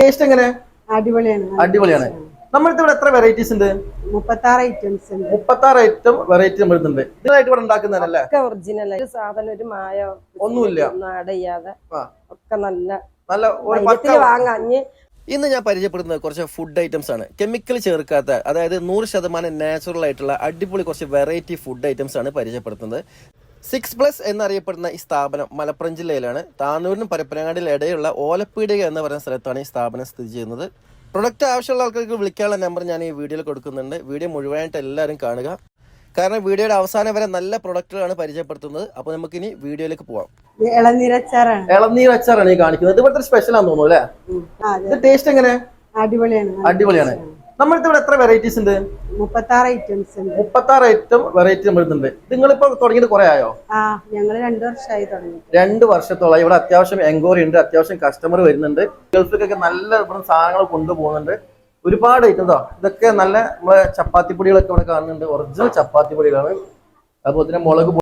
Taste എങ്ങനെ? അടിപൊളിയാണ്. അടിപൊളിയാണ്. നമ്മളിത് ഇവിടെ എത്ര വെറൈറ്റീസ് ഉണ്ട്? 36 ഐറ്റംസ് ഉണ്ട്. 36 ഐറ്റം വെറൈറ്റി നമ്മളുണ്ട്. ഇതിനായിട്ട് ഇവിടെ ഉണ്ടാക്കുന്നതല്ലേ? ഒറിജിനൽ സാധനം, ഒരു മായ ഒന്നുമില്ല, ആഡ് ചെയ്യാതെ ഒക്കെ നല്ല വാങ്ങാൻ. ഇന്ന് ഞാൻ പരിചയപ്പെടുന്നത് കുറച്ച് ഫുഡ് ഐറ്റംസ് ആണ്. കെമിക്കൽ ചേർക്കാത്ത, അതായത് 100% നാച്ചുറൽ ആയിട്ടുള്ള അടിപൊളി കുറച്ച് വെറൈറ്റി ഫുഡ് ഐറ്റംസ് ആണ് പരിചയപ്പെടുത്തുന്നത്. 6+ എന്നറിയപ്പെടുന്ന ഈ സ്ഥാപനം മലപ്പുറം ജില്ലയിലാണ്. താനൂരിനും പരപ്പനങ്ങാടിയിലും ഇടയുള്ള ഓലപ്പീടിക എന്ന് പറയുന്ന സ്ഥലത്താണ് ഈ സ്ഥാപനം സ്ഥിതി ചെയ്യുന്നത്. പ്രൊഡക്റ്റ് ആവശ്യമുള്ള ആൾക്കാർക്ക് വിളിക്കാനുള്ള നമ്പർ ഞാൻ ഈ വീഡിയോയിൽ കൊടുക്കുന്നുണ്ട്. വീഡിയോ മുഴുവനായിട്ട് എല്ലാവരും കാണുക, കാരണം വീഡിയോയുടെ അവസാനം വരെ നല്ല പ്രൊഡക്റ്റുകളാണ് പരിചയപ്പെടുത്തുന്നത്. അപ്പോൾ നമുക്കിനി വീഡിയോയിലേക്ക് പോവാം. ഇളനീരച്ചാറാണ് ഈ കാണിക്കുന്നത്. ഇത് ഇവിടുത്തെ സ്പെഷ്യൽ ആണെന്ന് തോന്നുന്നു അല്ലേ? ടേസ്റ്റ് എങ്ങനെ? അടിപൊളിയാണ്. നമ്മളിത് ഇവിടെ എത്ര വെറൈറ്റീസ് ഉണ്ട്? 36 ഐറ്റംസ് ഉണ്ട്. 36 ഐറ്റം വെറൈറ്റി നമ്മളുണ്ട്. നിങ്ങളിപ്പോ തുടങ്ങിയിട്ട് കുറെ ആയോ? ഞങ്ങൾ 2 വർഷമായി തുടങ്ങി. 2 വർഷത്തോളം. ഇവിടെ അത്യാവശ്യം എൻക്വയറി ഉണ്ട്, അത്യാവശ്യം കസ്റ്റമർ വരുന്നുണ്ട്. ഗൾഫിലേക്കൊക്കെ നല്ല ഇവിടെ സാധനങ്ങൾ കൊണ്ടുപോകുന്നുണ്ട്. ഒരുപാട് ഐറ്റംസോ. ഇതൊക്കെ നല്ല നമ്മളെ ചപ്പാത്തി പൊടികളൊക്കെ ഇവിടെ കാണുന്നുണ്ട്. ഒറിജിനൽ ചപ്പാത്തി പൊടികളാണ്. അതുപോലെ തന്നെ മുളക്